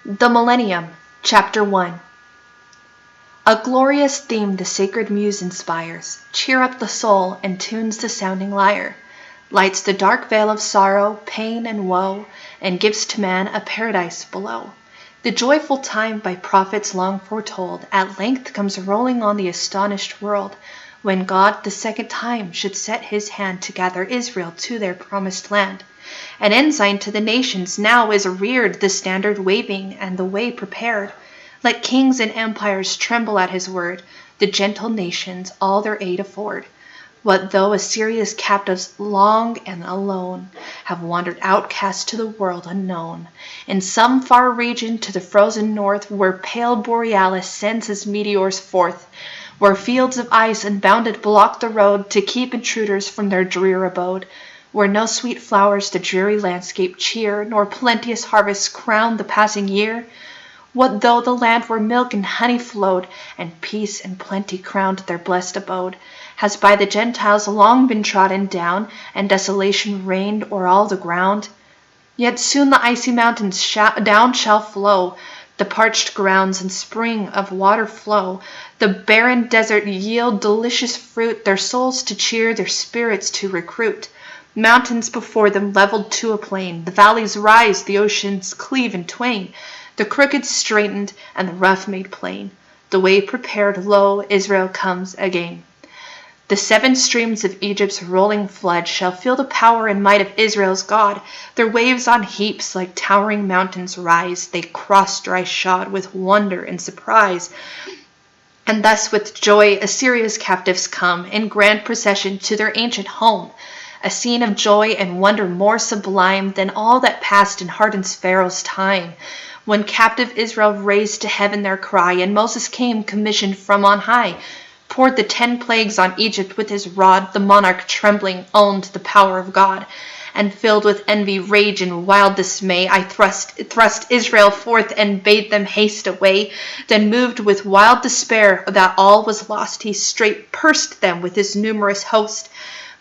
The Millennium, Chapter 1. A glorious theme the sacred muse inspires, cheer up the soul, and tunes the sounding lyre, lights the dark veil of sorrow, pain, and woe, and gives to man a paradise below. The joyful time by prophets long foretold at length comes rolling on the astonished world, when God the second time should set his hand to gather Israel to their promised land. An ensign to the nations now is reared, the standard waving and the way prepared. Let kings and empires tremble at his word, the gentle nations all their aid afford. What though Assyria's captives long and alone have wandered outcast to the world unknown, in some far region to the frozen north, where pale Borealis sends his meteors forth, where fields of ice unbounded block the road to keep intruders from their drear abode, where no sweet flowers the dreary landscape cheer, nor plenteous harvests crown the passing year? What though the land where milk and honey flowed, and peace and plenty crowned their blessed abode, has by the Gentiles long been trodden down, and desolation reigned o'er all the ground? Yet soon the icy mountains down shall flow, the parched grounds in spring of water flow, the barren desert yield delicious fruit, their souls to cheer, their spirits to recruit. Mountains before them leveled to a plain, the valleys rise, the oceans cleave in twain, the crooked straightened, and the rough made plain. The way prepared, lo, Israel comes again. The 7 streams of Egypt's rolling flood shall feel the power and might of Israel's God. Their waves on heaps like towering mountains rise, they cross dry shod with wonder and surprise. And thus with joy Assyria's captives come in grand procession to their ancient home, a scene of joy and wonder more sublime than all that passed in hardened Pharaoh's time, when captive Israel raised to heaven their cry, and Moses came commissioned from on high, poured the 10 plagues on Egypt with his rod. The monarch trembling owned the power of God, and filled with envy, rage, and wild dismay, I thrust Israel forth and bade them haste away. Then moved with wild despair that all was lost, he straight pursed them with his numerous host.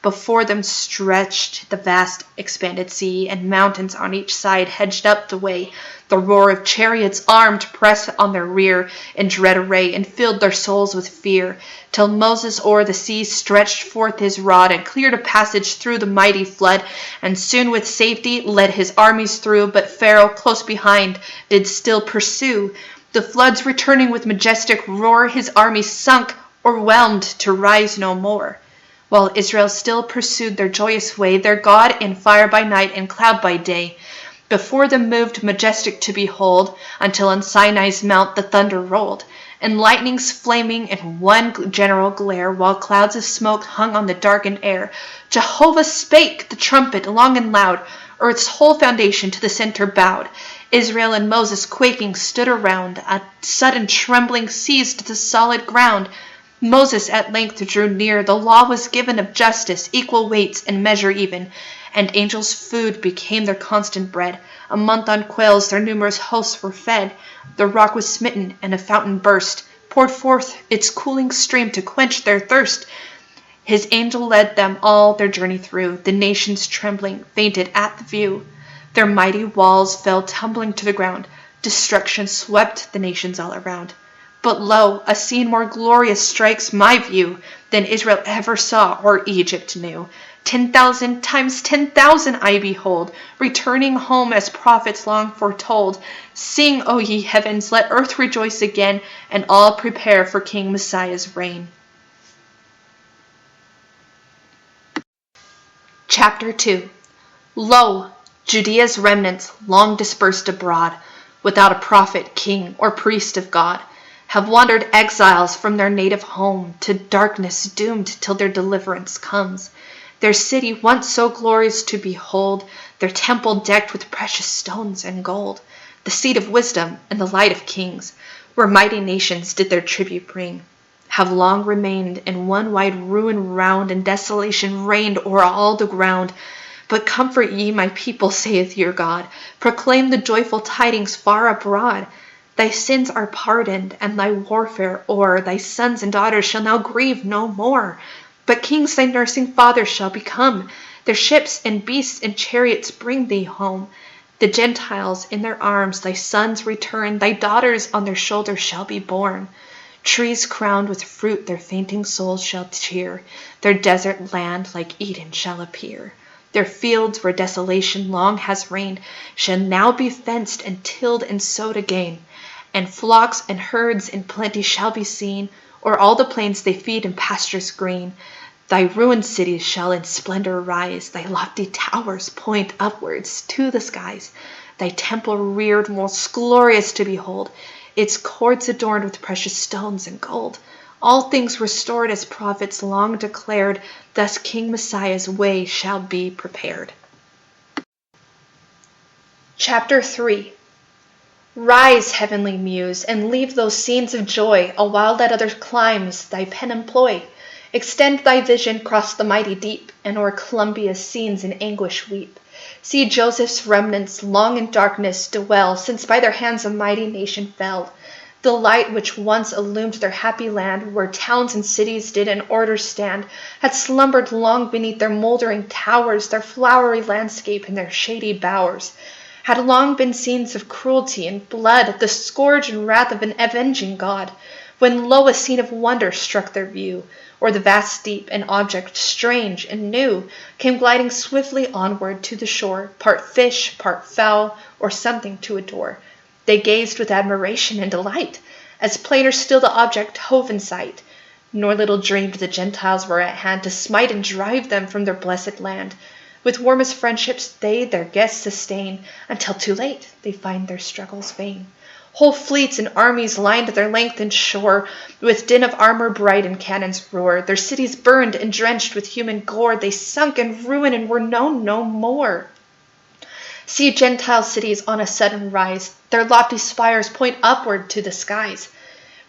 Before them stretched the vast expanded sea, and mountains on each side hedged up the way. The roar of chariots armed pressed on their rear in dread array, and filled their souls with fear, till Moses o'er the sea stretched forth his rod, and cleared a passage through the mighty flood, and soon with safety led his armies through. But Pharaoh close behind did still pursue. The floods returning with majestic roar, his army sunk, overwhelmed, to rise no more. While Israel still pursued their joyous way, their God in fire by night and cloud by day, before them moved majestic to behold, until on Sinai's mount the thunder rolled, and lightnings flaming in one general glare, while clouds of smoke hung on the darkened air. Jehovah spake, the trumpet long and loud, earth's whole foundation to the center bowed. Israel and Moses quaking stood around, a sudden trembling seized the solid ground. Moses at length drew near, the law was given of justice, equal weights and measure even, and angels' food became their constant bread. A month on quails their numerous hosts were fed. The rock was smitten, and a fountain burst, poured forth its cooling stream to quench their thirst. His angel led them all their journey through, the nations trembling fainted at the view. Their mighty walls fell tumbling to the ground, destruction swept the nations all around. But lo, a scene more glorious strikes my view than Israel ever saw or Egypt knew. 10,000 times 10,000 I behold, returning home as prophets long foretold. Sing, O ye heavens, let earth rejoice again, and all prepare for King Messiah's reign. Chapter 2. Lo, Judea's remnants, long dispersed abroad, without a prophet, king, or priest of God, have wandered exiles from their native home, to darkness doomed till their deliverance comes. Their city once so glorious to behold, their temple decked with precious stones and gold, the seat of wisdom and the light of kings, where mighty nations did their tribute bring, have long remained in one wide ruin round, and desolation reigned o'er all the ground. But comfort ye my people, saith your God, proclaim the joyful tidings far abroad. Thy sins are pardoned, and thy warfare o'er. Thy sons and daughters shall now grieve no more, but kings thy nursing fathers shall become. Their ships and beasts and chariots bring thee home. The Gentiles in their arms thy sons return, thy daughters on their shoulders shall be borne. Trees crowned with fruit their fainting souls shall cheer, their desert land like Eden shall appear. Their fields where desolation long has reigned shall now be fenced and tilled and sowed again, and flocks and herds in plenty shall be seen, o'er all the plains they feed in pastures green. Thy ruined cities shall in splendor rise, thy lofty towers point upwards to the skies, thy temple reared most glorious to behold, its courts adorned with precious stones and gold. All things restored as prophets long declared, thus King Messiah's way shall be prepared. Chapter 3. Rise, heavenly muse, and leave those scenes of joy, a while that other climes thy pen employ. Extend thy vision, cross the mighty deep, and o'er Columbia's scenes in anguish weep. See Joseph's remnants long in darkness dwell, since by their hands a mighty nation fell. The light which once illumed their happy land, where towns and cities did in order stand, had slumbered long beneath their mouldering towers, their flowery landscape and their shady bowers. Had long been scenes of cruelty and blood, the scourge and wrath of an avenging God, when lo, a scene of wonder struck their view, or the vast deep, an object strange and new, came gliding swiftly onward to the shore, part fish, part fowl, or something to adore. They gazed with admiration and delight, as plainer still the object hove in sight. Nor little dreamed the Gentiles were at hand to smite and drive them from their blessed land. With warmest friendships they their guests sustain, until too late they find their struggles vain. Whole fleets and armies lined their lengthened shore, with din of armor bright and cannons roar. Their cities burned and drenched with human gore, they sunk in ruin and were known no more. See Gentile cities on a sudden rise, their lofty spires point upward to the skies,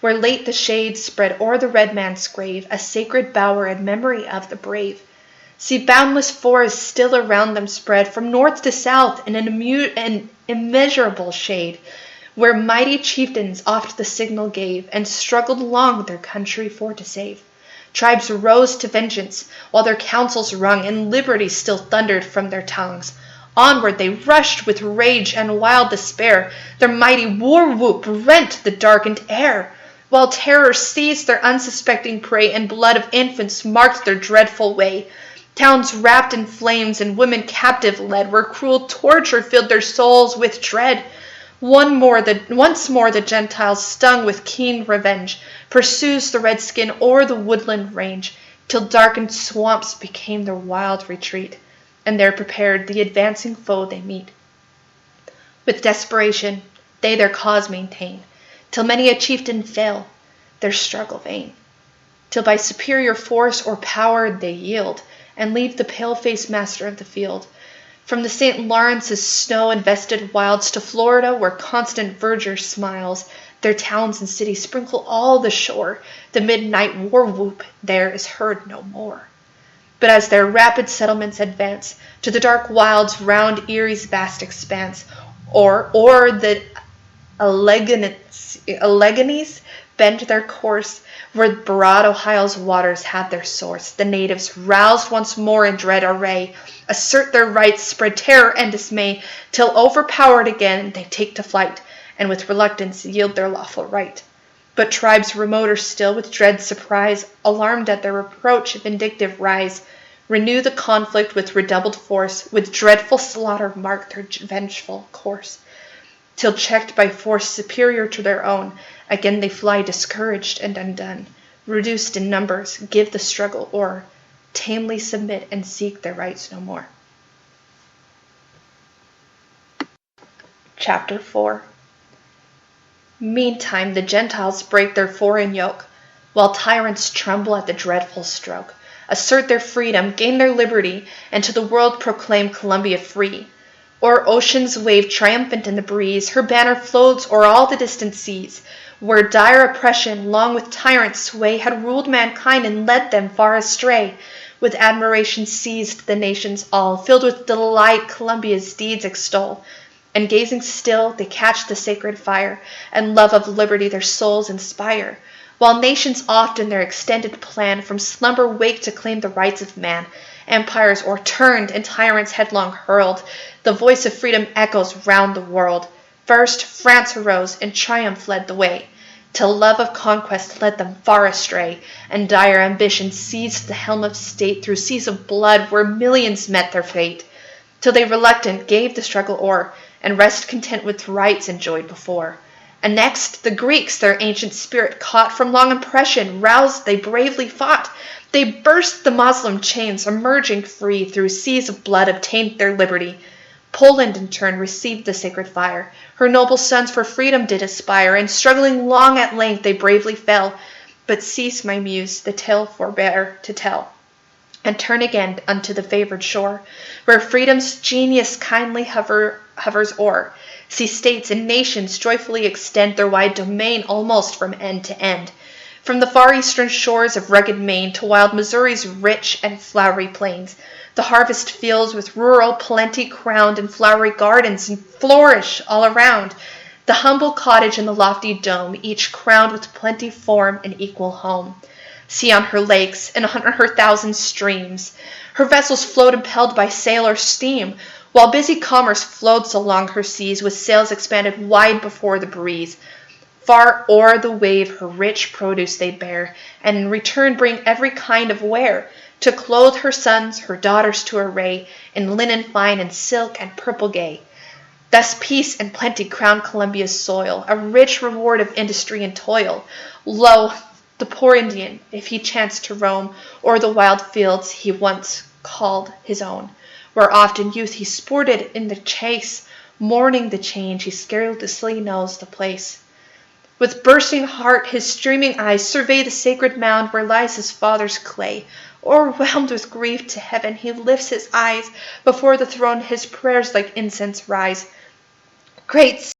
where late the shades spread o'er the red man's grave, a sacred bower in memory of the brave. See boundless forests still around them spread, from north to south in an immeasurable shade, where mighty chieftains oft the signal gave, and struggled long their country for to save. Tribes rose to vengeance, while their councils rung, and liberty still thundered from their tongues. Onward they rushed with rage and wild despair, their mighty war whoop rent the darkened air, while terror seized their unsuspecting prey, and blood of infants marked their dreadful way. Towns wrapped in flames and women captive led, where cruel torture filled their souls with dread. Once more the Gentiles, stung with keen revenge, pursues the redskin o'er the woodland range, till darkened swamps became their wild retreat, and there prepared the advancing foe they meet. With desperation they their cause maintain, till many a chieftain fail, their struggle vain, till by superior force or power they yield, and leave the pale-faced master of the field. From the St. Lawrence's snow-invested wilds to Florida, where constant verdure smiles, their towns and cities sprinkle all the shore. The midnight war whoop there is heard no more. But as their rapid settlements advance to the dark wilds round Erie's vast expanse, or the Alleghenies bend their course, where broad Ohio's waters have their source, the natives, roused once more in dread array, assert their rights, spread terror and dismay, till overpowered again they take to flight, and with reluctance yield their lawful right. But tribes remoter still, with dread surprise, alarmed at their approach, vindictive rise, renew the conflict with redoubled force, with dreadful slaughter mark their vengeful course, till checked by force superior to their own, again they fly discouraged and undone, reduced in numbers, give the struggle o'er, tamely submit and seek their rights no more. Chapter 4. Meantime the Gentiles break their foreign yoke, while tyrants tremble at the dreadful stroke, assert their freedom, gain their liberty, and to the world proclaim Columbia free. O'er oceans wave triumphant in the breeze, her banner floats o'er all the distant seas, where dire oppression, long with tyrant sway, had ruled mankind and led them far astray. With admiration seized the nations all, filled with delight Columbia's deeds extol, and gazing still they catch the sacred fire, and love of liberty their souls inspire, while nations oft in their extended plan from slumber wake to claim the rights of man, empires o'erturned and tyrants headlong hurled. The voice of freedom echoes round the world. First France arose, in triumph led the way, till love of conquest led them far astray, and dire ambition seized the helm of state through seas of blood where millions met their fate, till they reluctant gave the struggle o'er, and rest content with rights enjoyed before. And next the Greeks, their ancient spirit caught from long oppression, roused they bravely fought. They burst the Moslem chains, emerging free, through seas of blood obtained their liberty. Poland in turn received the sacred fire. Her noble sons for freedom did aspire, and struggling long at length they bravely fell. But cease, my muse, the tale forbear to tell, and turn again unto the favored shore, where freedom's genius kindly hovers o'er. See states and nations joyfully extend their wide domain almost from end to end, from the far eastern shores of rugged Maine to wild Missouri's rich and flowery plains. The harvest fields with rural plenty crowned, and flowery gardens and flourish all around. The humble cottage and the lofty dome, each crowned with plenty form and equal home. See on her lakes and on her thousand streams, her vessels float impelled by sail or steam, while busy commerce floats along her seas with sails expanded wide before the breeze. Far o'er the wave her rich produce they bear, and in return bring every kind of ware, to clothe her sons, her daughters to array, in linen fine and silk and purple gay. Thus peace and plenty crown Columbia's soil, a rich reward of industry and toil. Lo, the poor Indian, if he chanced to roam o'er the wild fields he once called his own, where oft in youth he sported in the chase, mourning the change, he scarcely knows the place. With bursting heart, his streaming eyes survey the sacred mound where lies his father's clay. O'erwhelmed with grief to heaven, he lifts his eyes. Before the throne his prayers like incense rise. Great